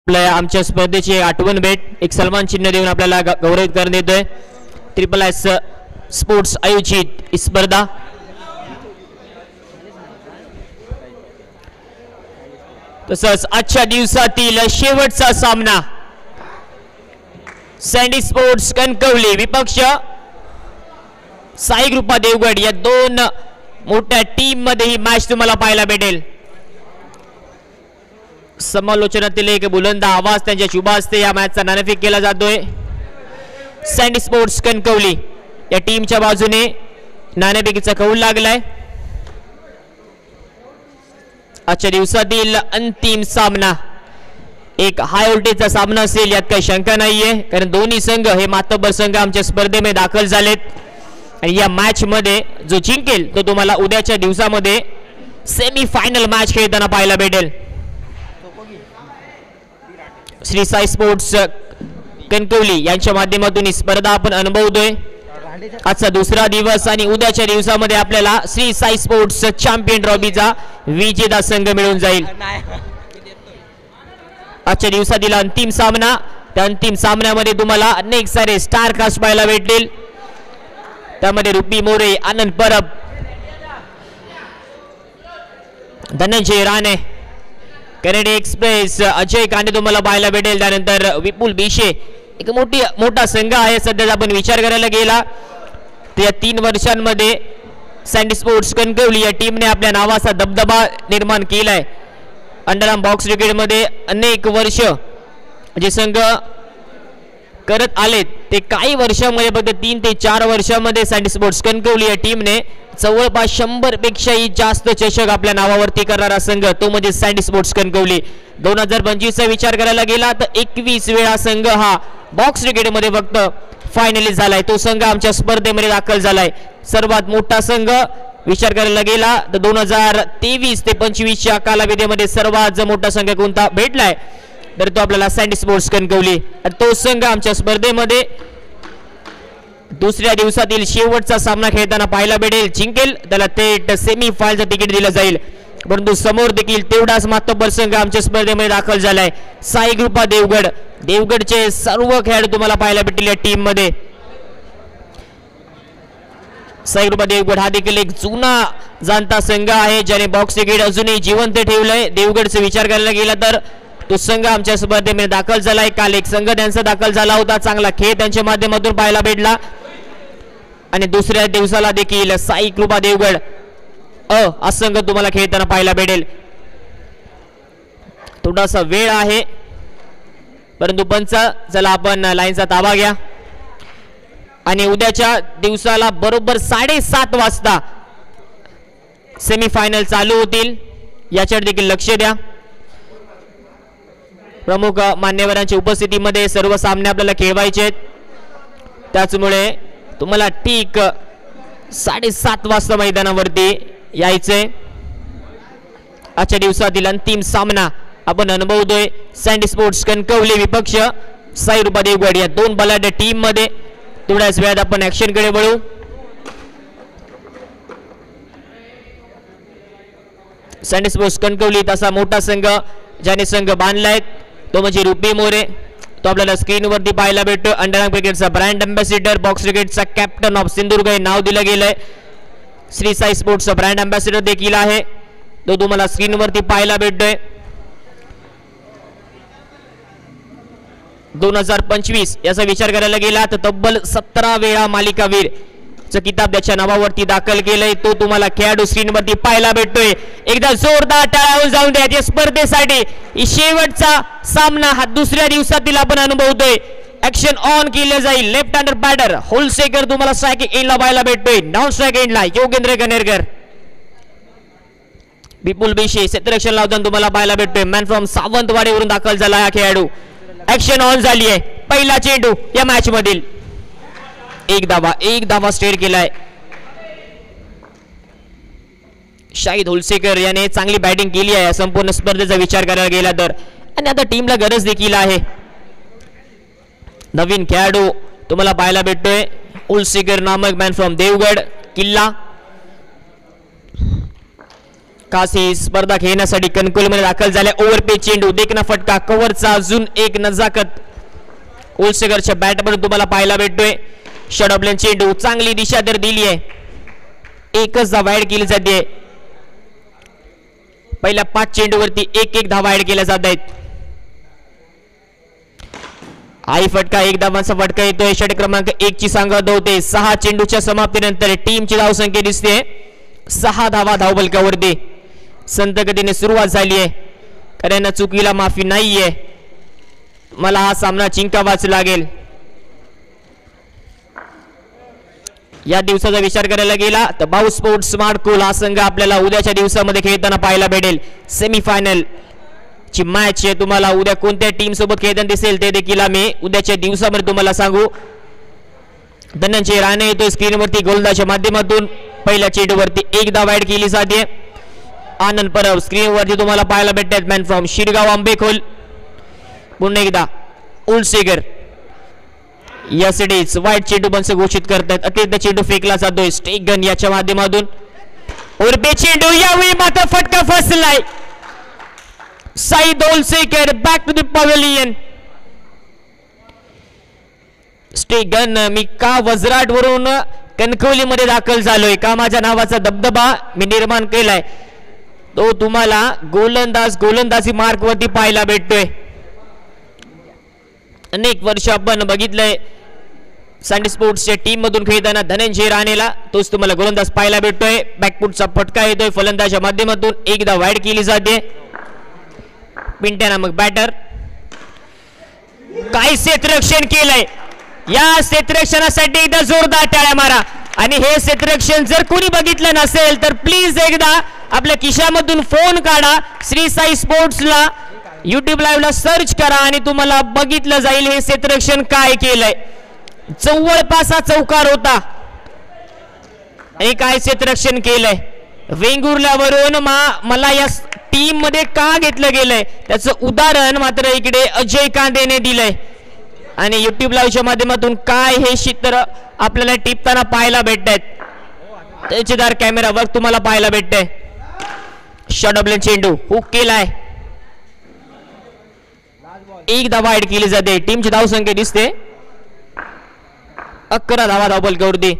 आपल्या आमच्या स्पर्धेची आठवण भेट एक सन्मान चिन्ह देऊन आपल्याला गौरवित करण्यात येतोय. SSS स्पोर्ट्स आयोजित ही स्पर्धा तसंच आजच्या दिवसातील शेवटचा सामना सँडी स्पोर्ट्स कणकवली विपक्ष साई कृपा देवगड या दोन मोठ्या टीम मध्ये ही मॅच तुम्हाला पाहायला भेटेल. समालोचनातील एक बुलंद आवाज त्यांच्या शुभ हस्ते या मॅचचा नाणेफेक केला जातोय. सँडी स्पोर्ट्स कणकवली या टीमच्या बाजूने नाणेफेकीचा कौल लागलाय. आजच्या दिवसातील अंतिम सामना एक हाय व्होल्टेजचा सामना असेल यात काही शंका नाहीये, कारण दोन्ही संघ हे मातब्बर संघ आमच्या स्पर्धेमध्ये दाखल झालेत आणि या मॅच मध्ये जो जिंकेल तो तुम्हाला उद्याच्या दिवसामध्ये सेमी फायनल मॅच खेळताना पाहायला भेटेल. श्री साई स्पोर्ट्स कणकवली यांच्या माध्यमातून ही स्पर्धा आपण अनुभवतोय. आजचा दुसरा दिवस आणि उद्याच्या दिवसामध्ये आपल्याला श्री साई स्पोर्ट्स चॅम्पियन ट्रॉफीचा विजेता संघ मिळून जाईल. आजच्या दिवसातील अंतिम सामना, त्या अंतिम सामन्यामध्ये तुम्हाला अनेक सारे स्टार कास्ट पाहायला भेटतील. त्यामध्ये रुपी मोरे, आनंद परब, धनंजय राणे, कॅनेडी एक्सप्रेस, अजय कांडे तुम्हाला पाहायला भेटेल. त्यानंतर विपुल बिशे एक मोठा संघ आहे. सध्या आपण विचार करायला गेला तर या 3 वर्षांमध्ये सँडी स्पोर्ट्स कणकवली या टीमने आपल्या नावाचा दबदबा निर्माण केलाय. अंडरआर्म बॉक्स क्रिकेटमध्ये अनेक वर्ष जे संघ करत आलेत ते काही वर्षांमध्ये फक्त 3 ते 4 वर्षांमध्ये सँडी स्पोर्ट्स कणकवली या टीमने जवळपास 100 पेक्षाही जास्त चषक आपल्या नावावरती करणारा संघ तो म्हणजे सँडी स्पोर्ट्स कणकवली. 2025 चा विचार करायला गेला तर 21 वेळा संघ हा बॉक्स क्रिकेटमध्ये फक्त फायनली झालाय. तो संघ आमच्या स्पर्धेमध्ये दाखल झालाय. सर्वात मोठा संघ विचार करायला गेला तर 2023 ते 25 च्या कालावधीमध्ये सर्वात मोठा संघ कोणता भेटलाय तर तो आपल्याला सँडी स्पोर्ट्स कणकवली. तो संघ आमच्या स्पर्धेमध्ये दुसऱ्या दिवसातील शेवटचा सामना खेळताना पाहायला भेटेल. जिंकेल त्याला थेट सेमी फायनलचं तिकीट दिलं जाईल. परंतु समोर देखील तेवढाच मातब्बर संघ आमच्या स्पर्धेमध्ये दाखल झालाय. साई कृपा देवगड, देवगडचे सर्व खेळाडू तुम्हाला पाहायला भेटतील या टीम मध्ये. साई कृपा देवगड हा देखील एक जुना जाणता संघ आहे ज्याने बॉक्स क्रिकेट अजूनही जिवंत ठेवलंय. देवगडचा विचार करायला गेला तर तो संघ आमच्या स्पर्धेमध्ये दाखल झालाय. काल एक संघ त्यांचा दाखल झाला होता. चांगला खेळ त्यांच्या माध्यमातून पाहायला भेटला आणि दुसऱ्या दिवसाला देखील साई कृपा देवगड हा संघ तुम्हाला खेळताना पाहायला भेटेल. थोडासा वेळ आहे परंतु पंच चला आपण लाईनचा ताबा घ्या आणि उद्याच्या दिवसाला बरोबर 7:30 वाजता सेमी फायनल चालू होतील याच्यावर देखील लक्ष द्या. प्रमुख मान्यवरांच्या उपस्थितीमध्ये सर्व सामने आपल्याला खेळवायचे आहेत. त्याचमुळे तुम्हाला ठीक 7:30 वाजता मैदानावरती यायचंय. आजच्या दिवसातील अंतिम सामना आपण अनुभवतोय सँडी स्पोर्ट्स कणकवली विपक्ष साई कृपा देवगड या दोन बलाढ्य टीम मध्ये. तेवढ्याच वेळात आपण ऍक्शन कडे वळू. सँडी स्पोर्ट्स कणकवली तसा मोठा संघ ज्याने संघ बांधलाय तो म्हणजे रुपी मोरे. तो आपल्याला स्क्रीनवरती पाहायला भेटतो. अंडरआर्म क्रिकेटचा ब्रँड अँबॅसिडर, बॉक्स क्रिकेटचा कॅप्टन ऑफ सिंधुदुर्ग हे नाव दिलं गेलंय. श्री साई स्पोर्ट्सचा ब्रँड अँबॅसिडर देखील आहे तो तुम्हाला स्क्रीनवरती पाहायला भेटतोय. 2025 याचा विचार करायला गेला तर तब्बल 17 वेळा मालिकावीर चा किताब त्याच्या नावावरती दाखल केलंय. तो तुम्हाला खेळाडू स्क्रीनवरती पाहायला भेटतोय. एकदा जोरदार टाळ्या जाऊन द्या या स्पर्धेसाठी. शेवटचा सामना हा दुसऱ्या दिवसातील आपण अनुभवतोय. ऍक्शन ऑन केले जाईल. लेफ्ट हँडर बॅटर होलसेकर तुम्हाला स्ट्रायकिंग एंडला पाहायला भेटतोय. नॉन स्ट्राइक एंडला योगेंद्र गणेरकर, विपुल बिशे क्षेत्ररक्षण लावताना तुम्हाला पाहायला भेटतोय. मॅन फ्रॉम सावंतवाडीवरून दाखल झाला हा खेळाडू. ऍक्शन ऑन झाली आहे. पहिला चेंडू या मॅच मधील एक धावा स्टेअर केलाय. शाहिद होलसेकर याने चांगली बॅटिंग केली आहे संपूर्ण स्पर्धेचा विचार करायला गेला तर. आणि आता टीमला गरज देखील आहे. नवीन खेळाडू तुम्हाला पाहायला भेटतोय. होलसेकर नामक मॅन फ्रॉम देवगड किल्ला. खास ही स्पर्धा खेळण्यासाठी कणकवलीमध्ये दाखल झाले. ओव्हरपे चेंडू, देखना फटका, कव्हरचा अजून एक नजाकत उलसेकरच्या बॅटमधून तुम्हाला पाहायला भेटतोय. शॉर्ट ऑफ चेंडू, चांगली दिशा तर दिली आहे, एकच धाव ऍड केली जाते. पहिल्या 5 चेंडूवरती एक धावा ऍड केल्या जात आहेत. आई फटका, 1 धावांचा फटका येतोय. षटक क्रमांक 1 ची सांगत होते. 6 चेंडूच्या समाप्तीनंतर टीमची धावसंख्या दिसते 6 धावा धावबलकावरती. संत गतीने सुरुवात झाली आहे, कारण चुकीला माफी नाहीये. मला हा सामना जिंकावाच लागेल. या दिवसाचा विचार करायला गेला तर बाऊ स्पोर्ट्स स्मार्ट कूल हा संघ आपल्याला उद्याच्या दिवसामध्ये खेळताना पाहायला भेटेल. सेमीफायनल ची मॅच तुम्हाला उद्या कोणत्या टीम सोबत खेळताना दिसेल ते देखील आम्ही उद्याच्या दिवसामध्ये तुम्हाला सांगू. धनंजय राणे येतो स्क्रीनवरती गोलंदाजच्या माध्यमातून. पहिल्या चेंडूवरती 1 धाव ऍड केली जाते. आनंद परब स्क्रीनवरती तुम्हाला पाहायला भेटतात. Man from Shirgaon Ambekhol. पुन्हा एकदा उलसेकर यासाठीच वाईट चेंडू बंच घोषित करतात. अतिरिक्त चेंडू फेकला जातोय स्टेक गन याच्या माध्यमातून. उर्बे चेंडू, यावेळी मात्र फटका फसलाय. Saeed Ulsekar back to the pavilion. स्टेक गन, मी का वज्राट वरून कणकवलीमध्ये दाखल झालोय, का माझ्या नावाचा दबदबा मी निर्माण केलाय, तो तुम्हाला गोलंदाजी मार्क वरती पाहायला भेटतोय. अनेक वर्ष आपण बघितलंय सँडी स्पोर्ट्सच्या टीम मधून खेळताना धनंजय राणेला, तोच तुम्हाला गोलंदाज पाहायला भेटतोय. बॅकफुटचा फटका येतोय फलंदाजाच्या माध्यमातून. 1 धाव ऍड केली जाते. पिंट्या नामक बॅटर, काय क्षेत्ररक्षण केलंय. या क्षेत्ररक्षणासाठी एकदा जोरदार टाळ्या मारा. आणि हे क्षेत्ररक्षण जर कोणी बघितलं नसेल तर प्लीज एकदा आपल्या खिशामधून फोन काढा, श्री साई स्पोर्ट्सला YouTube लाईव्ह ला सर्च करा आणि तुम्हाला बघितलं जाईल हे क्षेत्ररक्षण काय केलंय. जवळपास चौकार होता आणि काय क्षेत्ररक्षण केलंय. वेंगुर्ल्यावरून मला या टीम मध्ये का घेतलं गेलंय त्याचं उदाहरण मात्र इकडे अजय कांदेने दिलंय. आणि YouTube लाईव्हच्या माध्यमातून काय हे चित्र आपल्याला टिपताना पाहायला भेटतायत. त्याचेदार कॅमेरा वर्क तुम्हाला पाहायला भेटतंय. शॉर्ट ऑफ चेंडू हुक केलाय. 1 धावा ऍड केली जाते. टीमची धावसंख्या दिसते 11 धावा धावबलकावरती.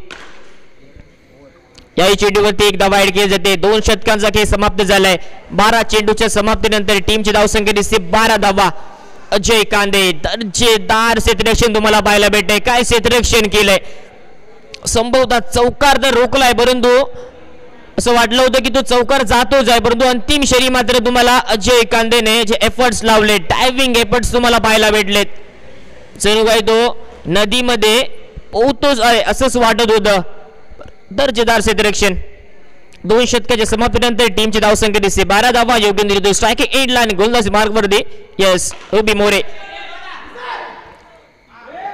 या चेंडूवरती 1 धावा ऍड केली जाते. 2 षटकांचा खेळ समाप्त झालाय. 12 चेंडूच्या समाप्तीनंतर टीमची धावसंख्या दिसते 12 धावा. अजय कांदे दर्जेदार क्षेत्ररक्षण तुम्हाला पाहायला भेटतंय. काय क्षेत्ररक्षण केलंय. संभवतः चौकार तर रोखलाय, परंतु असं वाटलं होतं की तो चौकार जातोच आहे, परंतु अंतिम शरी मात्र तुम्हाला अजय कांदेने जे एफर्ट्स लावले, डायव्हिंग एफर्ट्स तुम्हाला पाहायला भेटलेत. जणू काय तो नदीमध्ये पोहतोच आहे असंच वाटत होतं. दर्जेदार क्षेत्ररक्षण. 2 षटकाच्या समाप्तीनंतर टीमची धावसंख्या दिसते 12 धावा. योगेंद्र स्ट्राईक एंड लाईन गोलंदाजी मार्ग वरती. Yes, ruby More.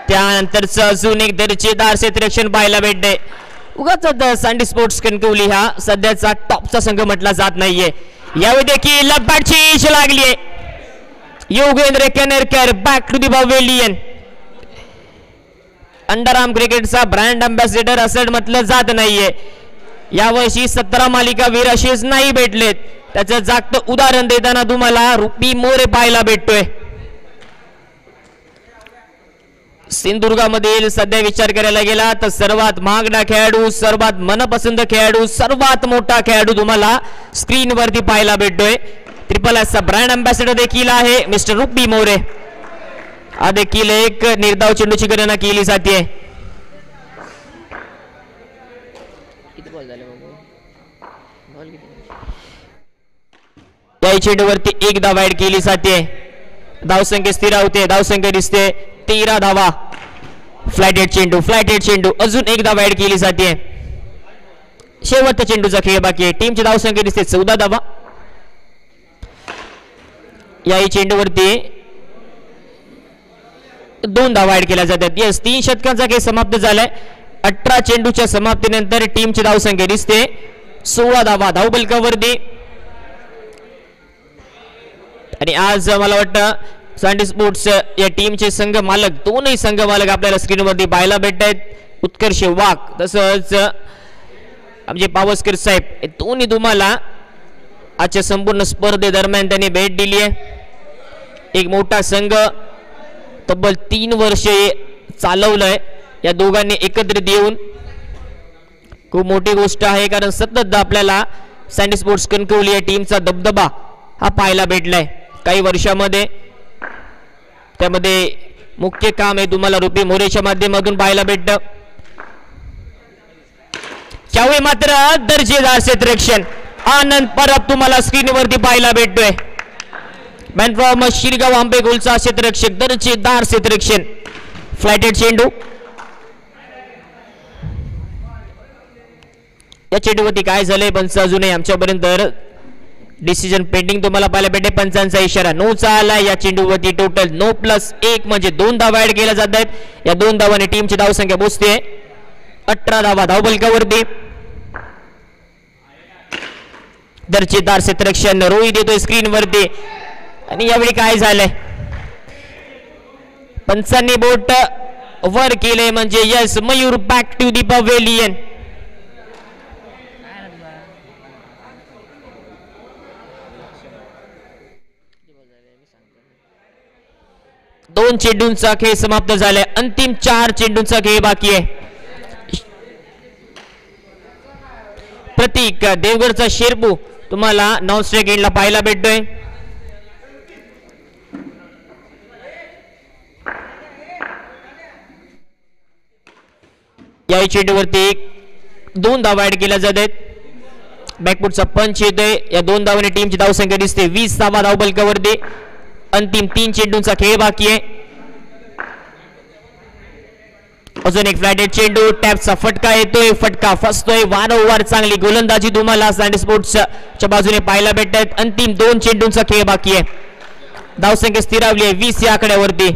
त्यानंतरच अजून एक दर्जेदार क्षेत्ररक्षण पाहायला भेटते. उगाच सँडी स्पोर्ट्स कणकवली हा सध्याचा टॉपचा संघ म्हटला जात नाहीये. यावेळी देखील बॅटची इश लागलीये. Yogendra Kenerkar back to the pavilion. Underarm क्रिकेटचा ब्रँड अँबॅसेडर असं म्हटलं जात नाहीये. यावर्षी 17 मालिका वीर अशीच नाही भेटलेत. त्याचं जागतं उदाहरण देताना तुम्हाला रुपी मोरे पाहायला भेटतोय. सिंधुदुर्गामधील सध्या विचार करायला गेला तर सर्वात महागडा खेळाडू, सर्वात मनपसंत खेळाडू, सर्वात मोठा खेळाडू तुम्हाला स्क्रीनवरती पाहायला भेटतोय. ट्रिपल एसचा ब्रँड अँबॅसेडर देखील आहे मिस्टर रुपी मोरे. हा देखील एक निर्धाव चेंडूची गणना केली जाते. या चेंडूवरती 1 धाव ऍड केली जाते. धावसंख्या स्थिर होते. धावसंख्या दिसते 13 धावा. फ्लॅट हेड चेंडू अजून 1 धाव ऍड केली जाते. शेवटच्या चेंडूचा खेळ बाकी आहे. टीमची धावसंख्या दिसते 14 धावा. या चेंडूवरती 2 धावा ऍड केल्या जातात. यस, 3 षटकांचा खेळ समाप्त झालाय. 18 चेंडूच्या समाप्तीनंतर टीमची धावसंख्या दिसते 16 धावा धावबलकावरती. आणि आज मला वाटतं सँडी स्पोर्ट्स या टीमचे संघ मालक, दोनही संघ मालक आपल्याला स्क्रीनवरती पाहायला भेटत आहेत. उत्कर्ष वाघ तसंच आमचे पावसकर साहेब, हे दोन्ही तुम्हाला आजच्या संपूर्ण स्पर्धेदरम्यान त्यांनी भेट दिली आहे. एक मोठा संघ तब्बल 3 वर्षे चालवलंय या दोघांनी एकत्रित येऊन. खूप मोठी गोष्ट आहे कारण सतत आपल्याला सँडी स्पोर्ट्स कणकवली या टीमचा दबदबा हा पाहायला भेटलाय काही वर्षामध्ये. त्यामध्ये मुख्य काम आहे तुम्हाला रुपी मोरेच्या माध्यमातून पाहायला भेटतं. त्यावेळी मात्र दर्जेदार क्षेत्ररक्षण आनंद परब तुम्हाला स्क्रीनवरती पाहायला भेटतोय. मॅन फ्रॉम शिरगाव आंबेगोलचा क्षेत्ररक्षक दर्जेदार क्षेत्ररक्षण. फ्लायटेड चेंडू या चेंडूवरती काय झालंय पंच अजूनही आमच्यापर्यंत डिसिजन पेंडिंग तुम्हाला पाहायला भेटे. पंचांचा इशारा नोचा आला. या चेंडूवरती टोटल 9+1 म्हणजे 2 धावा ऍड केल्या जात आहेत. या 2 धावांनी टीमची धावसंख्या पोहोचते 18 धावा धावबलकावरती. दर्जेदार क्षेत्ररक्षण रोहित येतोय स्क्रीनवरती आणि यावेळी काय झालंय पंचांनी बोट वर केले म्हणजे yes Mayur back to the pavilion. दोन चेंडूंचा खेळ समाप्त झालाय. अंतिम 4 चेंडूंचा खेळ बाकी आहे. प्रतीक देवगडचा शेरपू तुम्हाला नॉन स्ट्राइक एंडला पाहायला भेटतोय. या चेंडूवरती 2 धावा ऍड केल्या जात आहेत. बॅकफुटचा पंच येतोय. या 2 धावांनी टीमची धावसंख्या दिसते 20 धावा धावबलकावरती. अंतिम 3 चेंडूंचा खेळ बाकी आहे. अजून एक फ्लायटेड चेंडू. टॅपचा फटका येतोय. फटका फसतोय. वारंवार चांगली गोलंदाजी तुम्हाला सँडी स्पोर्ट्सच्या बाजूने पाहायला भेटत आहेत. अंतिम 2 चेंडूंचा खेळ बाकी आहे. धावसंख्या स्थिरावली आहे 20 या आकड्यावरती.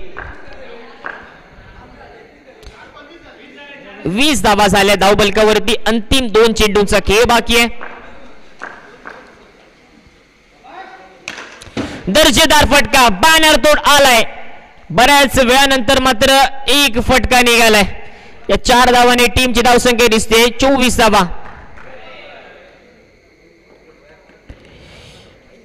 20 धावा झाल्या धावबलकावरती. अंतिम 2 चेंडूंचा खेळ बाकी आहे. दर्जेदार फटका बॅनर तोड आलाय. बऱ्याच वेळानंतर मात्र एक फटका निघालाय. या 4 धावांनी टीमची धावसंख्या दिसते 24 धावा.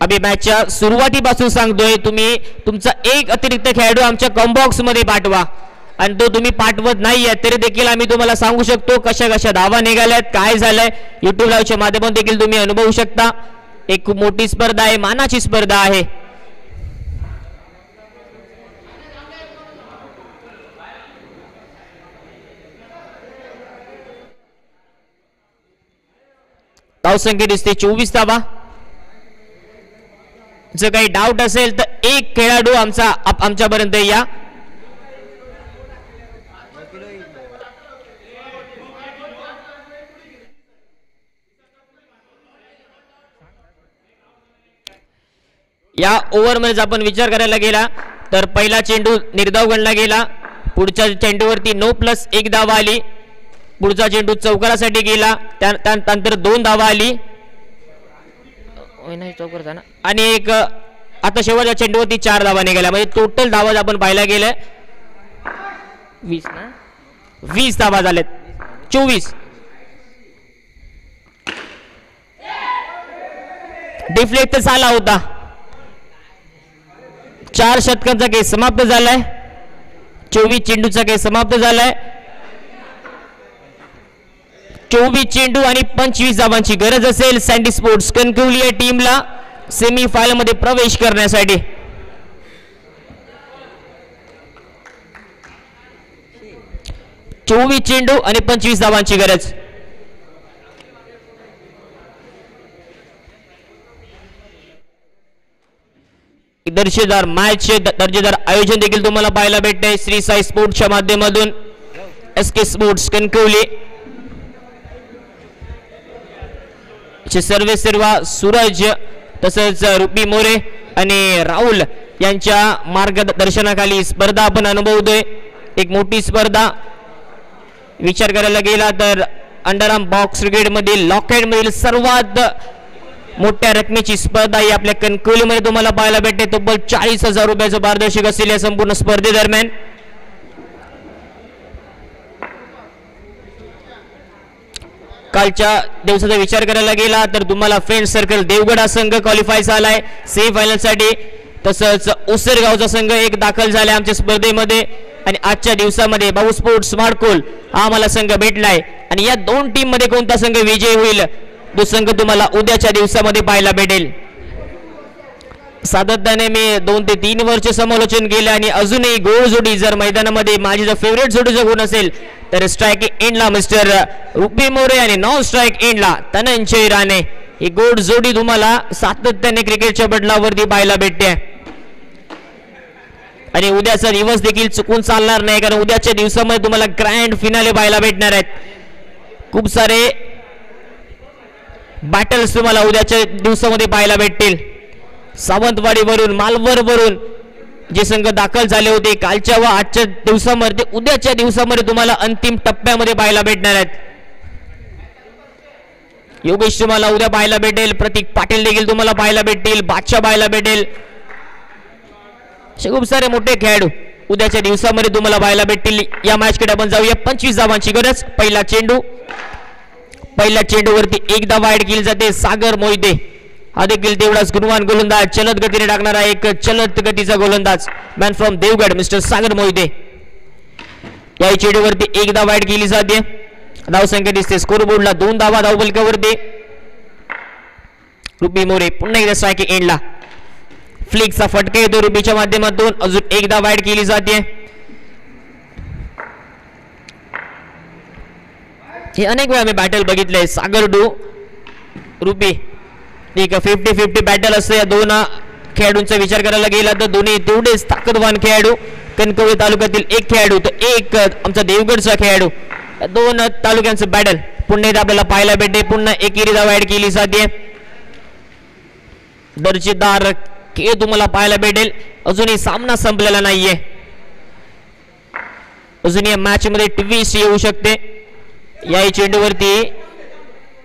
अभि मॅचच्या सुरुवातीपासून सांगतोय तुम्ही तुमचा एक अतिरिक्त खेळाडू आमच्या कॉम्बॉक्स मध्ये पाठवा आणि तो तुम्ही पाठवत नाहीये तरी देखील आम्ही तुम्हाला सांगू शकतो कशा कशा धावा निघाल्यात काय झालंय. युट्यूब लाईव्हच्या माध्यमातून देखील तुम्ही अनुभवू शकता. एक खूप मोठी स्पर्धा आहे मानाची स्पर्धा आहे. धावसंख्या दिसते 24 धावा. जर काही डाऊट असेल तर एक खेळाडू आमच्यापर्यंत या. या ओव्हरमध्ये आपण विचार करायला गेला तर पहिला चेंडू निर्धाव गणला गेला. पुढच्या चेंडूवरती 9+1 धावा आली. पुढचा चेंडू चौकारासाठी गेला. त्यानंतर 2 धावा आली आणि एक आता शेवटच्या चेंडूवरती 4 धावा निघाल्या म्हणजे टोटल धावा आपण पाहायला गेलं 20 धावा झाल्यात 24. डिफ्लेक्ट झाला होता. 4 षटकांचा खेळ समाप्त झालाय. 24 चेंडूचा खेळ समाप्त झालाय. 24 चेंडू आणि 25 धावांची गरज असेल सँडी स्पोर्ट्स कणकवली या टीमला सेमी फायनल मध्ये प्रवेश करण्यासाठी. चोवीस चेंडू आणि 25 धावांची गरज. दर्जेदार मॅच दर्जेदार आयोजन देखील तुम्हाला पाहायला भेटते श्री साई स्पोर्ट्सच्या माध्यमातून. एसके स्पोर्ट्स कणकवली सर्वेसर्वा सूरज तसेच रुपी मोरे आणि राहुल यांच्या मार्गदर्शनाखाली स्पर्धा आपण अनुभवतोय. एक मोठी स्पर्धा विचार करायला गेला तर अंडरआर्म बॉक्स क्रिकेट मधील लॉकहेड मधील सर्वात मोठ्या रकमेची स्पर्धा ही आपल्या कणकवलीमध्ये तुम्हाला पाहायला भेटते. तब्बल 40,000 रुपयाचं पारितोषिक असेल या संपूर्ण स्पर्धेदरम्यान. कालच्या दिवसाचा विचार करायला गेला तर तुम्हाला फ्रेंड सर्कल देवगड हा संघ क्वालिफाय झालाय सेमी फायनल साठी, तसंच उसरगावचा संघ एक दाखल झालाय आमच्या स्पर्धेमध्ये आणि आजच्या दिवसामध्ये भाऊ स्पोर्ट्स स्मार्टकोल हा आम्हाला संघ भेटलाय आणि या दोन टीम मध्ये कोणता संघ विजयी होईल तो संघ तुम्हाला उद्याच्या दिवसामध्ये पाहायला भेटेल. सातत्याने मी 2 ते 3 वर्ष समालोचन केले आणि अजूनही गोल जोडी जर मैदानामध्ये माझी जर फेवरेट जोडीचा गुण असेल तर स्ट्रायकिंग एंडला मिस्टर रुपी मोरे आणि नॉन स्ट्राईक एंडला धनंजय राणे ही गोड जोडी तुम्हाला सातत्याने क्रिकेटच्या बदलावरती पाहायला भेटते आणि उद्याचा दिवस देखील चुकून चालणार नाही कारण उद्याच्या दिवसामध्ये तुम्हाला ग्रँड फिनाले पाहायला भेटणार आहेत. खूप सारे बॅटल्स तुम्हाला उद्याच्या दिवसामध्ये पाहायला भेटतील. सावंतवाडीवरून मालवणवरून जे संघ दाखल झाले होते कालच्या व आजच्या दिवसामध्ये उद्याच्या दिवसामध्ये तुम्हाला अंतिम टप्प्यामध्ये पाहायला भेटणार आहेत. योगेश तुम्हाला उद्या पाहायला भेटेल, प्रतीक पाटील देखील तुम्हाला पाहायला भेटतील, बादशाह पाहायला भेटेल. खूप सारे मोठे खेळाडू उद्याच्या दिवसामध्ये तुम्हाला पाहायला भेटतील. या मॅच कडे आपण जाऊया. 25 धावांची गरज. पहिल्या चेंडूवरती एकदा वाईड केली जाते. सागर मोहिते हा देखील तेवढाच गुणवान गोलंदाज, चलत गतीने टाकणारा एक चलत गतीचा गोलंदाज मॅन फ्रॉम देवगड मिस्टर सागर मोहिते. या चेंडूवरती एकदा वाईड केली जाते. धावसंख्या दिसते स्कोरबोर्डला 2 धावा धावफलकावरती. रुपी मोरे पुन्हा एकदा स्ट्रायकिंग एंडला. फ्लिकचा फटका येतो रुपीच्या माध्यमातून. अजून एकदा वाईड केली जाते. हे अनेक वेळा मी बॅटल बघितले सागर डू रुपी एक 50-50 बॅटल असते. या दोन खेळाडूंचा विचार करायला गेला तर दोन्ही तेवढेच ताकदवान खेळाडू. कणकवली तालुक्यातील एक खेळाडू तर एक आमचा देवगडचा खेळाडू. दोन तालुक्यांचं बॅटल पुन्हा एकदा आपल्याला पाहायला भेटते. पुन्हा एकेरीदा वाईड केली जाते. दर्जेदार खेळ तुम्हाला पाहायला भेटेल. अजूनही सामना संपलेला नाहीये. अजून या मॅच मध्ये ट्विस्ट येऊ शकते. या चेंडूवरती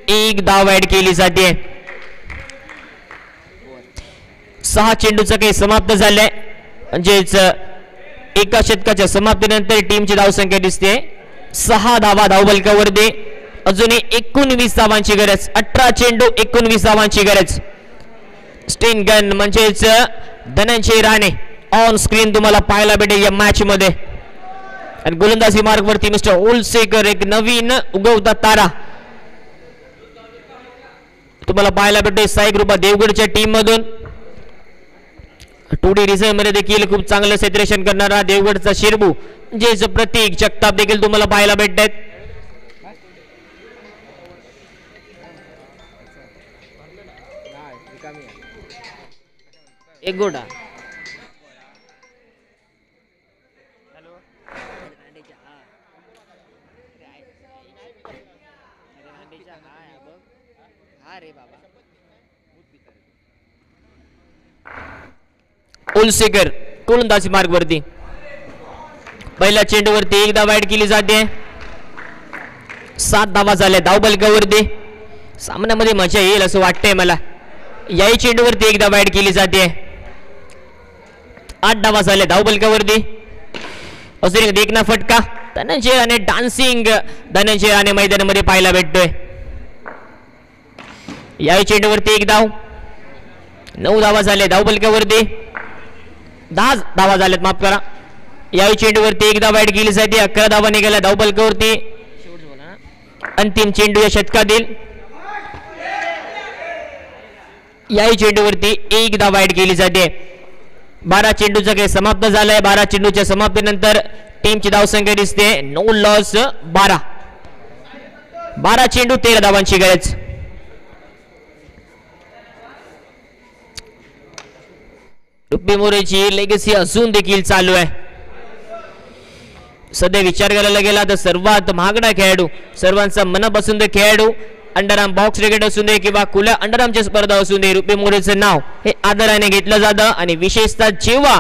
एक धाव ऍड केली जाते. 6 चेंडूचं काही समाप्त झालंय म्हणजेच एका षटकाच्या समाप्तीनंतर टीमची धावसंख्या दिसते 6 धावा धावफलकावरती. अजूनही 19 धावांची गरज. 18 चेंडू 19 धावांची गरज. स्टिंग गन म्हणजेच धनंजय राणे ऑन स्क्रीन तुम्हाला पाहायला भेटेल या मॅच मध्ये आणि गोलंदाजी मार्गवरती मिस्टर ओलसेकर एक नवीन उगवता तारा तुम्हाला पाहायला भेटते. साई ग्रुप देवगडच्या टीम मधून 2D रिझर्व मध्ये देखील खूप चांगलं सेलिब्रेशन करणारा देवगडचा शिरबू म्हणजे प्रतीक जगताप देखील तुम्हाला पाहायला भेटतात. एक गोडा ओलसेकर गोलंदाजी मार्गवरती. पहिल्या चेंडूवरती एकदा वाईड केली जाते. 7 धावा झाल्या धावफलकावरती. सामन्यामध्ये मजा येईल असं वाटतंय मला. याही चेंडूवरती एकदा वाईड केली जाते. 8 धावा झाल्या धावफलकावरती. अजून एक देखना फटका. धनंजय राणे डान्सिंग धनंजय राणे मैदानामध्ये पाहायला भेटतोय. याही चेंडूवरती एक धाव. 9 धावा झाल्या धावफलकावरती. 10 धावा झाल्यात माफ करा. याही चेंडूवरती एकदा वाईड केली जाते. 11 धावा निघाल्या धावफलकावरती. अंतिम चेंडू या षटकातील. याही चेंडूवरती एकदा वाईड केली जाते. 12 चेंडूचा काही समाप्त झालाय. 12 चेंडूच्या समाप्तीनंतर टीमची धावसंख्या दिसते 9 लॉस 12. 12 चेंडू 13 धावांची गरज. रुपी मोरेची लेगसी अजून देखील चालू आहे. सध्या विचार करायला गेला तर सर्वात महागडा खेळाडू, सर्वांचा मनपसंत खेळाडू, अंडरआर्म बॉक्स क्रिकेट असू दे किंवा खुल्या अंडरआर्मची स्पर्धा असू दे, रुपी मोरेचं नाव हे आदराने घेतलं जातं. आणि विशेषतः जेव्हा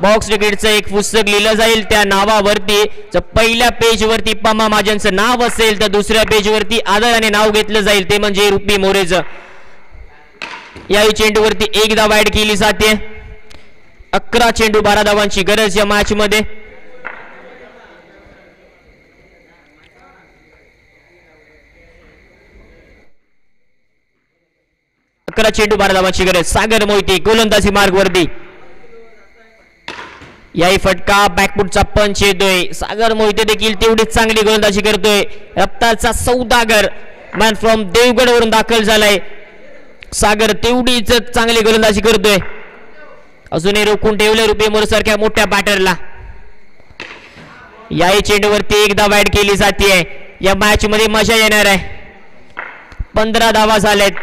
बॉक्स क्रिकेटचं एक पुस्तक लिहिलं जाईल त्या नावावरती जर पहिल्या पेजवरती पमा महाजनचं नाव असेल तर दुसऱ्या पेजवरती आदराने नाव घेतलं जाईल ते म्हणजे रुपी मोरेचं. याही चेंडूवरती एकदा वाईड केली जाते. 11 चेंडू 12 धावांची गरज या मॅच मध्ये. 11 चेंडू 12 धावांची गरज. सागर मोहिते गोलंदाजी मार्ग वरती. याही फटका बॅकफुटचा पंच येतोय. सागर मोहिते देखील तेवढीच चांगली गोलंदाजी करतोय. रफ्तारचा सौदागर मॅन फ्रॉम देवगड वरून दाखल झालाय. सागर तेवढीच चांगली गोलंदाजी करतोय. अजूनही रोखून ठेवले रुपये मोरे सारख्या मोठ्या बॅटरला. याही चेंडूवरती एकदा वाईड केली जाते. या मॅच मध्ये मजा येणार आहे. 15 धावा झाल्यात.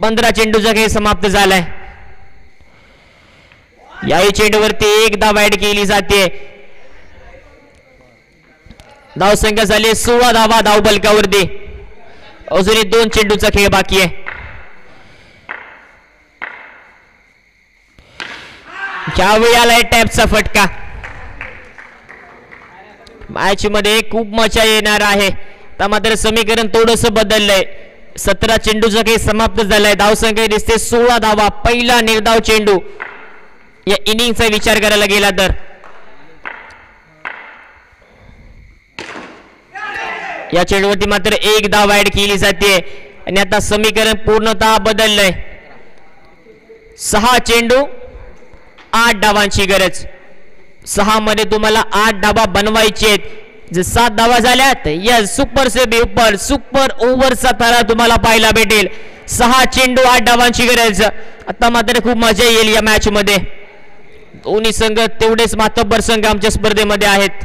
15 चेंडूचा खेळ समाप्त झालाय. याही चेंडूवरती एकदा वाईड केली जाते. धावसंख्या झाली 16 धावा धाव बलकावरती. अजूनही 2 चेंडूचा खेळ बाकी आहे. ज्यावेळी आलाय टॅपचा फटका. मॅच मध्ये खूप मजा येणार आहे. तर मात्र समीकरण थोडंसं बदललंय. 17 चेंडूचा खेळ समाप्त झालाय. धावसंख्या दिसते 16 धावा. पहिला निर्धाव चेंडू या इनिंगचा विचार करायला गेला तर. या चेंडूवरती मात्र एक धाव ऍड केली जाते आणि आता समीकरण पूर्णतः बदललंय. 6 चेंडू 8 धावांची गरज. 6 मध्ये तुम्हाला 8 धावा बनवायचे आहेत. जर 7 धावा झाल्या तर यस सुपर से बेपर सुपर ओव्हरचा तारा तुम्हाला पाहायला भेटेल. 6 चेंडू 8 धावांची गरज. आता मात्र खूप मजा येईल या मॅच मध्ये. दोन्ही संघ तेवढेच मातब्बर संघ आमच्या स्पर्धेमध्ये आहेत.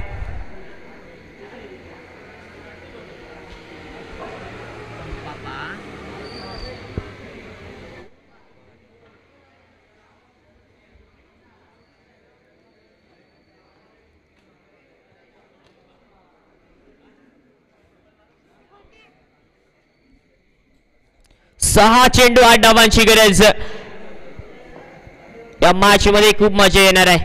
सहा चेंडू 8 धावांची गरज. या मॅच मध्ये खूप मजा येणार आहे.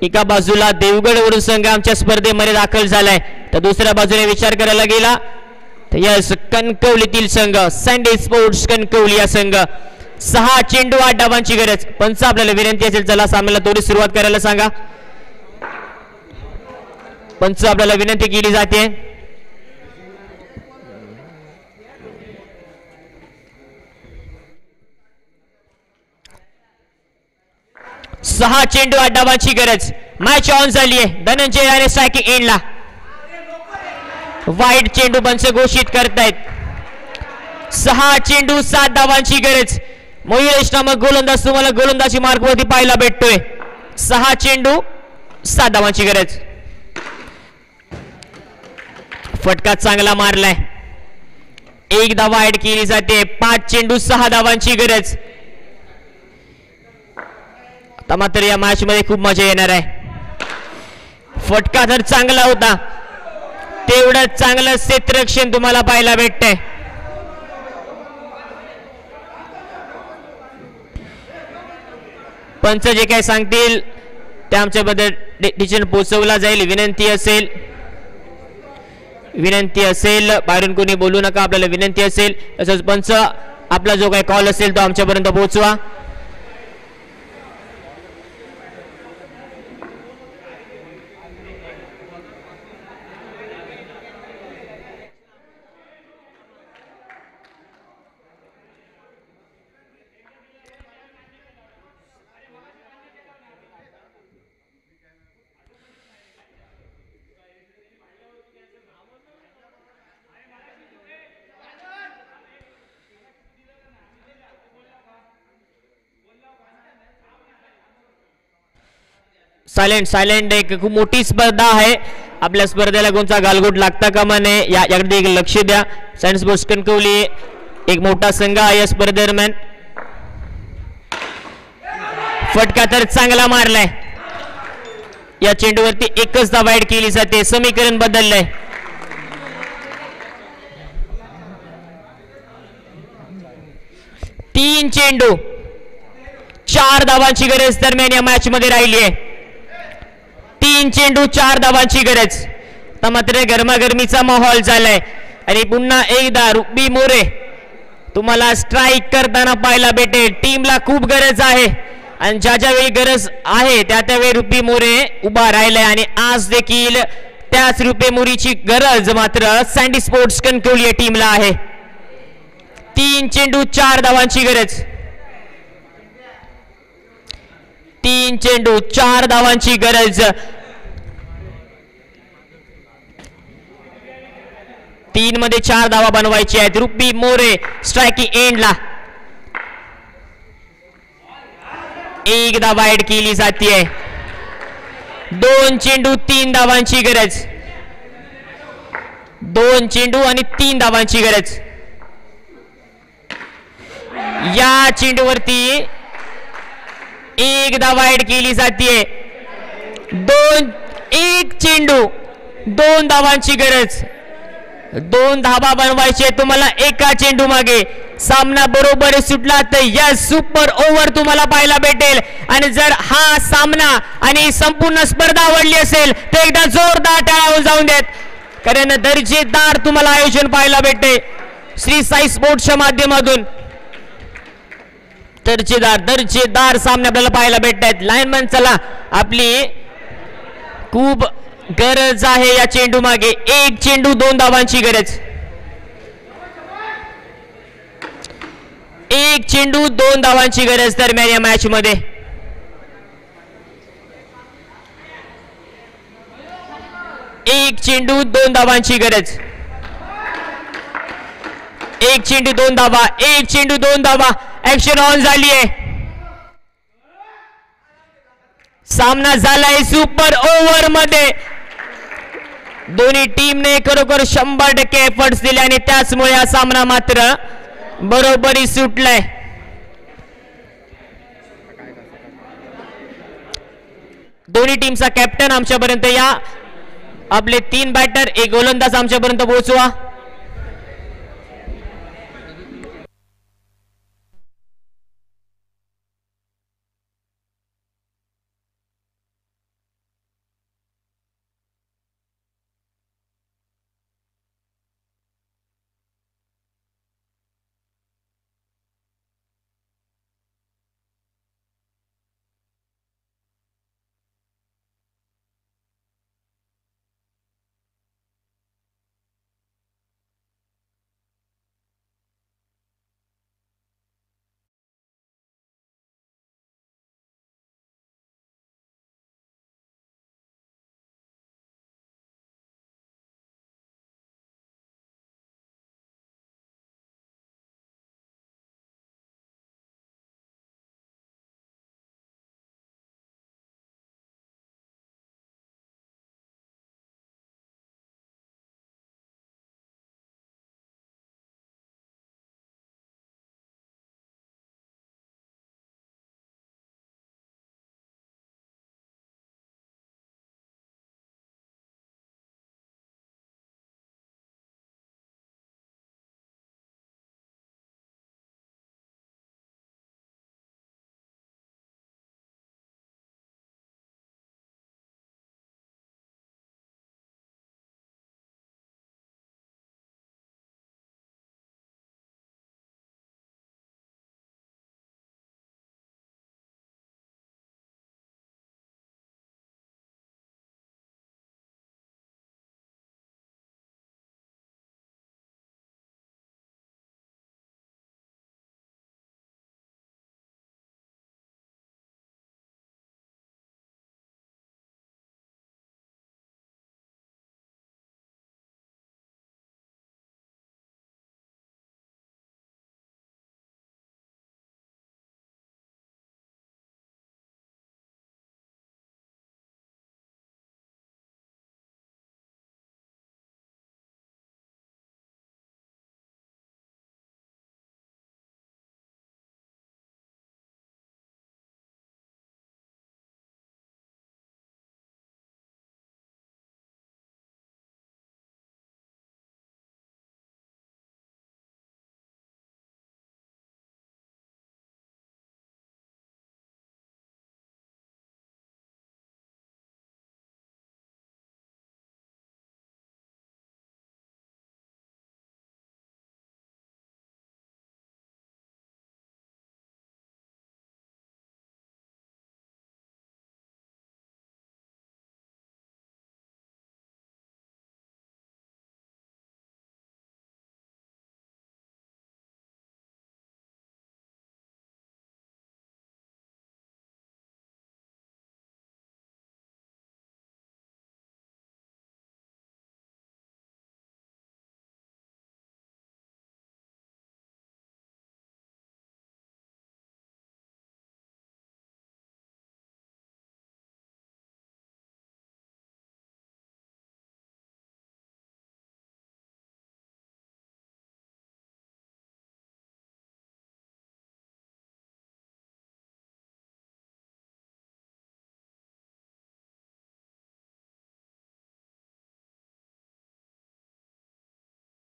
एका बाजूला देवगड वरून संघ आमच्या स्पर्धेमध्ये दाखल झालाय तर दुसऱ्या बाजूने विचार करायला गेला तर यस कणकवलीतील संघ सँडी स्पोर्ट्स कणकवली या संघ. 6 चेंडू 8 धावांची गरज. पंच आपल्याला विनंती असेल चला सामन्याला थोडी सुरुवात करायला सांगा. पंच आपल्याला विनंती केली जाते. 6 चेंडू 8 धावांची गरज. मॅच ऑन झाली आहे. धनंजय राणे स्ट्रायकिंग एंडला. वाईड चेंडू पंच घोषित करतायत. 6 चेंडू 7 धावांची गरज. मयुरेश नामक गोलंदाज तुम्हाला गोलंदाजी मार्गवरती पाहायला भेटतोय. 6 चेंडू 7 धावांची गरज. फटका चांगला मारलाय. एक धावा ऍड केली जाते. 5 चेंडू 6 धावांची गरज. आता मात्र या मॅच मध्ये खूप मजा येणार आहे. फटका तर चांगला होता तेवढं चांगलं क्षेत्ररक्षण तुम्हाला पाहायला भेटतंय. पंच जे काय सांगतील ते आमच्याबद्दल डिसिजन पोहोचवला जाईल. विनंती असेल बाहेरून कोणी बोलू नका. आपल्याला विनंती असेल तसंच पंच आपला जो काही कॉल असेल तो आमच्यापर्यंत पोहोचवा. सायलेंट एक खूप मोठी स्पर्धा आहे. आपल्या स्पर्धेला कोणता गालगोट लागता कामा नये याकडे एक लक्ष द्या. सायन्स स्पोर्ट्स कणकवली एक मोठा संघ आहे या स्पर्धेदरम्यान. फटका तर चांगला मारलाय. या चेंडूवरती एकच धाव ऍड केली जाते. समीकरण बदललंय. तीन चेंडू 4 धावांची गरज दरम्यान या मॅच मध्ये राहिली आहे. 3 चेंडू 4 धावांची गरज. तर मात्र गरमागरमीचा माहोल झालाय आणि पुन्हा एकदा रुपी मोरे तुम्हाला स्ट्राईक करताना पाहायला भेटेल. टीमला खूप गरज आहे आणि ज्या वेळी गरज आहे त्यावेळी रुपी मोरे उभा राहिलाय आणि आज देखील त्याच रुपी मोरीची गरज मात्र सँडी स्पोर्ट्स कणकवली टीमला आहे. 3 चेंडू 4 धावांची गरज. 3 चेंडू 4 धावांची गरज. 3 मध्ये 4 धावा बनवायची आहेत. रुपी मोरे स्ट्रायकिंग एंडला. एक धावा ऍड केली जाते. 2 चेंडू 3 धावांची गरज. 2 चेंडू आणि 3 धावांची गरज. या चेंडूवरती एक धावा ऍड केली जाते. 1 चेंडू 2 धावांची गरज. 2 धावा बनवायचे तुम्हाला एका चेंडू मागे. सामना बरोबर सुटला तर या सुपर ओव्हर तुम्हाला पाहायला भेटेल. आणि जर हा सामना आणि संपूर्ण स्पर्धा आवडली असेल तर एकदा जोरदार टाळ्या जाऊन देत, कारण दर्जेदार तुम्हाला आयोजन पाहायला भेटते श्री साई स्पोर्ट्सच्या माध्यमातून. दर्जेदार सामने आपल्याला पाहायला भेटत आहेत. लाईनमन चला, आपली खूप गरज आहे या चेंडू मागे. 1 चेंडू 2 धावांची गरज. 1 चेंडू 2 धावांची गरज दरम्यान या मॅच मध्ये. 1 चेंडू 2 धावांची गरज. 1 चेंडू 2 धावा. 1 चेंडू 2 धावा. ऍक्शन ऑन झाली आहे. सामना झालाय सुपर ओव्हर मध्ये. दोन्ही टीमने खरोखर 100% एफर्ट्स दिले आणि त्याचमुळे हा सामना मात्र बरोबरी सुटलाय. दोन्ही टीमचा कॅप्टन आमच्यापर्यंत या. आपले 3 बॅटर 1 गोलंदाज आमच्यापर्यंत पोहोचवा.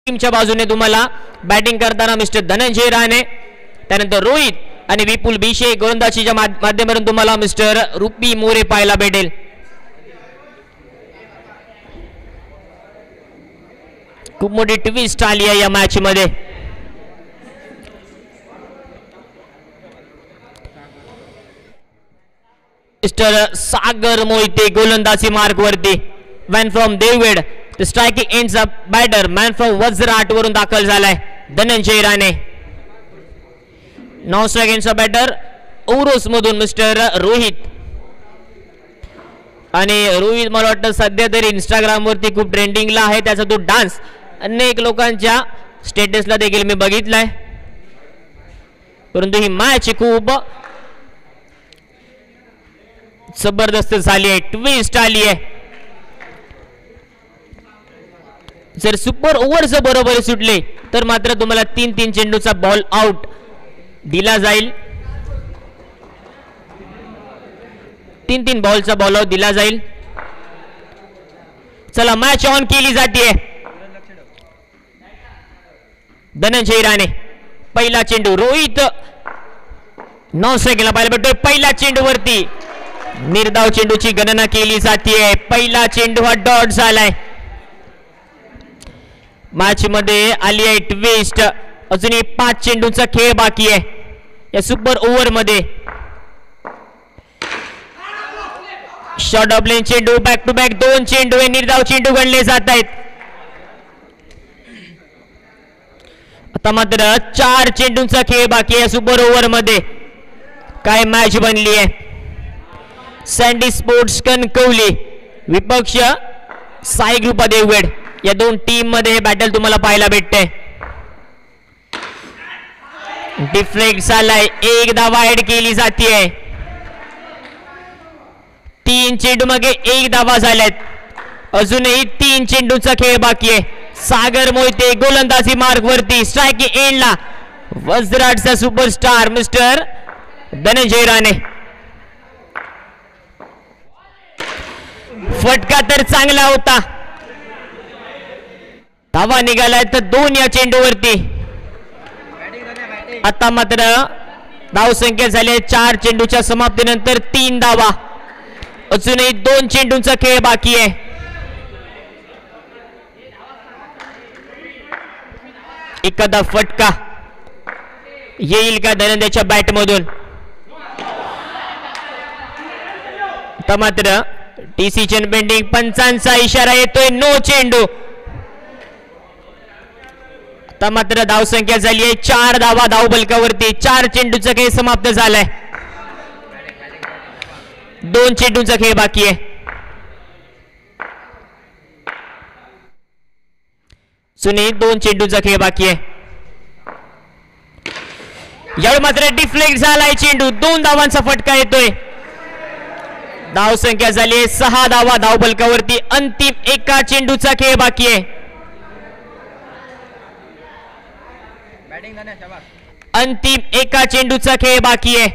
टीमच्या बाजूने तुम्हाला बॅटिंग करताना मिस्टर धनंजय राणे, त्यानंतर रोहित आणि विपुल बिशे. गोलंदाजीच्या माध्यमातून तुम्हाला मिस्टर रुपी मोरे पाहायला भेटेल. खूप मोठी ट्विस्ट आली आहे या मॅच मध्ये. मिस्टर सागर मोहिते गोलंदाजी मार्ग वरती. Man from Devgad the striking ends up batter man from Vajrat वरून दाखल झालाय धनंजय राणे. नॉन स्ट्राइक एंड्सचा बॅटर ओरोस मधून मिस्टर रोहित. आणि रोहित मला वाटतं सध्या तरी इंस्टाग्राम वरती खूप ट्रेंडिंगला आहे. त्याचा तो डान्स अनेक लोकांच्या स्टेटसला देखील मी बघितलाय. परंतु ही मॅच खूप जबरदस्त झाली आहे, ट्विस्ट आली आहे. जर सुपर ओव्हर बरोबर सुटले तर मात्र तुम्हाला 3-3 चेंडूचा बॉल आउट दिला जाईल. 3-3 बॉलचा बॉल आउट दिला जाईल. चला मॅच ऑन केली जाते. धनंजय राणे पहिला चेंडू. रोहित 9 सेकंदला पाहायला भेटतोय. पहिला चेंडू वरती निर्धाव चेंडूची गणना केली जाते. पहिला चेंडू हा डॉट झालाय. मॅच मध्ये आली आहे ट्विस्ट. अजूनही 5 चेंडूचा खेळ बाकी आहे या सुपर ओव्हर मध्ये. शॉर्ट ऑफ लेन चेंडू. बॅक टू बॅक 2 चेंडू हे निर्धाव चेंडू गणले जात आहेत. आता मात्र 4 चेंडूंचा खेळ बाकी आहे सुपर ओव्हर मध्ये. काय मॅच बनली आहे. सँडी स्पोर्ट्स कणकवली विपक्ष साई ग्रुप देवगड या दोन टीम मध्ये हे बॅटल तुम्हाला पाहायला भेटते. डिफ्लेक्ट झालाय. एक धावा ऍड केली जाते. 3 चेंडू मागे 1 धावा झाल्यात. अजूनही 3 चेंडूचा खेळ बाकी आहे. सागर मोहिते गोलंदाजी मार्ग वरती. स्ट्रायकिंग एंडला वज्राटचा सुपरस्टार मिस्टर धनंजय राणे. फटका तर चांगला होता. धावा निघालाय तर 2 या चेंडूवरती. आता मात्र धाव संख्या झाली 4 चेंडूच्या समाप्तीनंतर 3 धावा. अजूनही 2 चेंडूंचा खेळ बाकी आहे. एखादा फटका येईल का धनंजयच्या बॅट मधून. आता मात्र डिसिजन पेंडिंग. पंचांचा इशारा येतोय. नो चेंडू. आता मात्र धाव संख्या झाली आहे 4 धावा धाव बलकावरती. 4 चेंडूचा खेळ समाप्त झालाय. 2 चेंडूचा खेळ बाकी आहे. सुनी 2 चेंडूचा खेळ बाकी आहे. यावेळी मात्र डिफ्लेक्ट झालाय चेंडू. 2 धावांचा फटका येतोय. धाव संख्या झाली आहे 6 धावा धाव बलकावरती. अंतिम 1 चेंडूचा खेळ बाकी आहे. अंतिम 1 चेंडूचा खेळ बाकी आहे.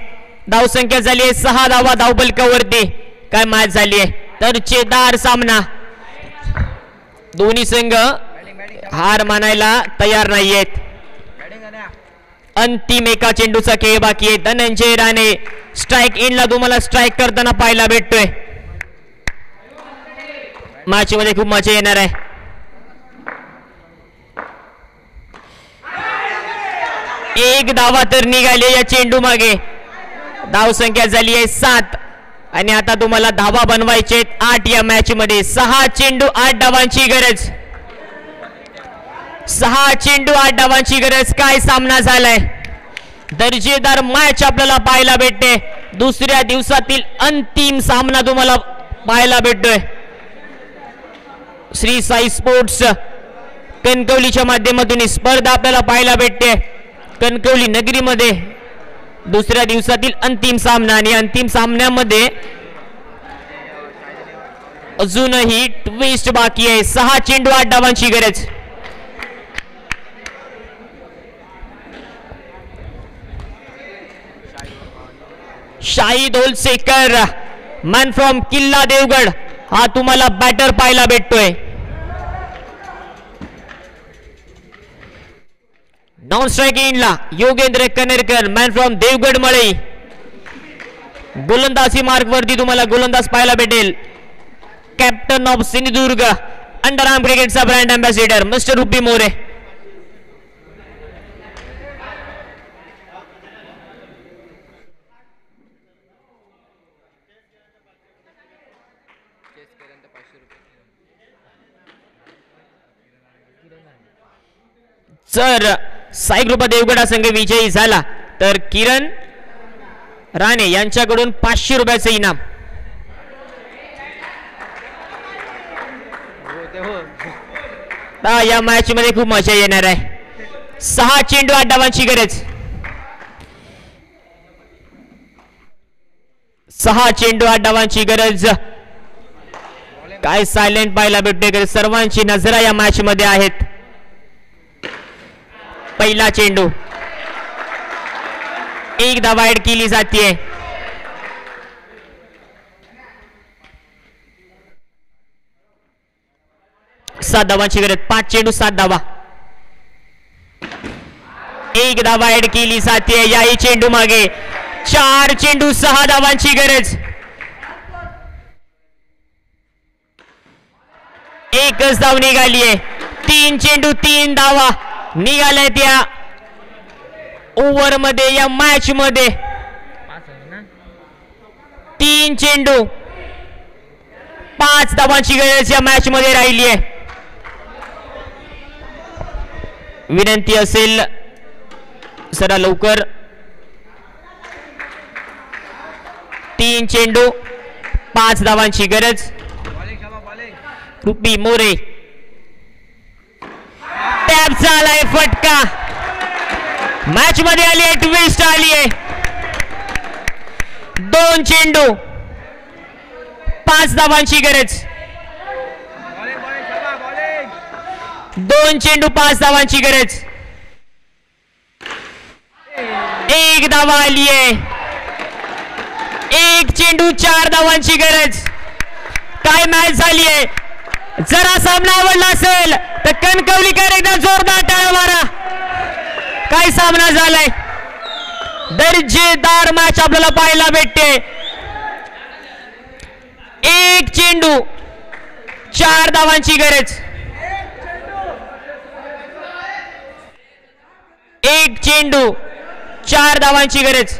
धाव संख्या झाली आहे 6 धावा धाव बलकावरती. काय मॅच झाली आहे. दर्जेदार सामना. दोन्ही संघ हार मानायला तयार नाहीयेत. अंतिम 1 चेंडूचा खेळ बाकी आहे. धनंजय राणे स्ट्राइक एंडला तुम्हाला स्ट्राइक करताना पाहायला भेटतोय. मॅच मध्ये खूप मजा येणार आहे. एक धावा तर निघाली या चेंडू मागे. धाव संख्या झाली आहे 7 आणि आता तुम्हाला धावा बनवायचे 8 या मॅच मध्ये. 6 चेंडू 8 धावांची गरज. 6 चेंडू 8 धावांची गरज. काय सामना झालाय. दर्जेदार मॅच आपल्याला पाहायला भेटते. दुसऱ्या दिवसातील अंतिम सामना तुम्हाला पाहायला भेटतोय. श्री साई स्पोर्ट्स कणकवलीच्या माध्यमातून ही स्पर्धा आपल्याला पाहायला भेटते. कणकवली नगरीमध्ये दुसऱ्या दिवसातील अंतिम सामना. आणि अंतिम सामन्यामध्ये अजूनही ट्विस्ट बाकी आहे. 6 चेंडू 8 धावांची गरज. शाहिद होलसेकर मॅन फ्रॉम किल्ला देवगड हा तुम्हाला बॅटर पाहायला भेटतोय. नॉन स्ट्रायकिंगला योगेंद्र कनेरकर, मॅन फ्रॉम देवगड मळई. गोलंदाजी मार्ग वरती तुम्हाला गोलंदाज पाहायला भेटेल. Captain of Sindhudurg, under arm क्रिकेटचा brand ambassador mister Rupi More. जर साई कृपा देवगड संघ विजयी झाला तर किरण राणे यांच्याकडून 500 रुपयाचे इनाम. या मॅच मध्ये खूप मजा येणार आहे. 6 चेंडू 8 धावांची गरज. 6 चेंडू 8 धावांची गरज. काय सायलेंट पाहायला भेटते. सर्वांची नजरा या मॅच मध्ये आहेत. पहिला चेंडू, 1 धावा ऍड केली जाते. सात धावांची गरज. 5 चेंडू 7 धावा. 1 धावा ऍड केली जाते. याही चेंडू मागे 4 चेंडू 6 धावांची गरज. एकच धाव निघालीये. 3 चेंडू 3 धावा निघाल्या त्या ओव्हर मध्ये. या मॅच मध्ये 3 चेंडू 5 धावांची गरज या मॅच मध्ये राहिली आहे. विनंती असेल जरा लवकर. 3 चेंडू 5 धावांची गरज. रुपी मोरे, टॅप झालाय फटका. मॅच मध्ये आली आहे ट्विस्ट आली आहे. 2 चेंडू 5 धावांची गरज. 2 चेंडू 5 धावांची गरज. 1 धावा आली आहे. 1 चेंडू 4 धावांची गरज. काय मॅच झाली आहे. जरा सामना आवडला असेल तर कणकवलीकर एकदा जोरदार टाळ्या मारा. काय सामना झालाय. दर्जेदार मॅच आपल्याला पाहायला भेटते. 1 चेंडू 4 धावांची गरज. 1 चेंडू 4 धावांची गरज.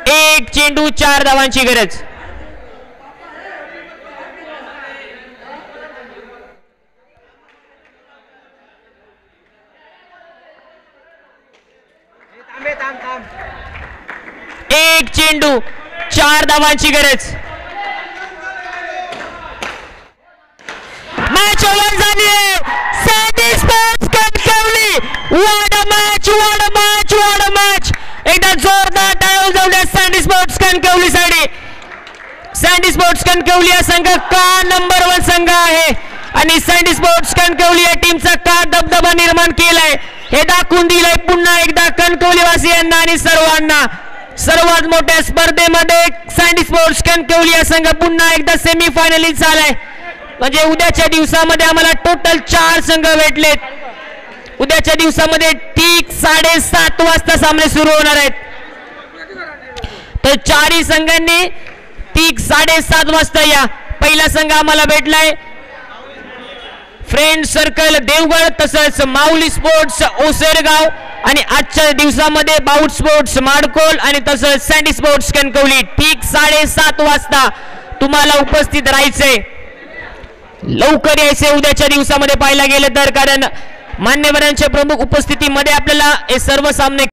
1 चेंडू 4 धावांची गरज. एक चेंडू 4 धावांची गरज. मॅच ओव्हर झाली आहे. Sandy sports Kankavli. What a match, what a match, what a match. एकदा जोरदार टाळ्या जाऊया सँडी स्पोर्ट्स कणकवली साठी. सँडी स्पोर्ट्स कणकवली हा संघ का नंबर 1 संघ आहे आणि सँडी स्पोर्ट्स कणकवली या टीमचा का दबदबा निर्माण केलाय हे दाखवून दिलंय पुन्हा एकदा कणकवलीवासियांना आणि सर्वांना. सर्वात मोठ्या स्पर्धेमध्ये सँडी स्पोर्ट्स कणकवली हा संघ पुन्हा एकदा सेमी फायनलिस्ट झालाय. म्हणजे उद्याच्या दिवसामध्ये आम्हाला टोटल 4 संघ भेटलेत. उद्याच्या दिवसामध्ये ठीक 7:30 वाजता सामने सुरू होणार आहेत. तर 4ही संघांनी ठीक 7:30 वाजता या. पहिला संघ आम्हाला भेटलाय फ्रेंड सर्कल देवगड, तसंच माऊली स्पोर्ट्स ओसरगाव आणि आजच्या दिवसामध्ये बाऊट स्पोर्ट्स माडकोल आणि तसंच सँडी स्पोर्ट्स कणकवली. ठीक 7:30 वाजता तुम्हाला उपस्थित राहायचंय. लवकर यायचे उद्याच्या दिवसामध्ये पाहायला गेलं तर, कारण मान्यवरांच्या प्रमुख उपस्थितीमध्ये आपल्याला हे सर्व सामने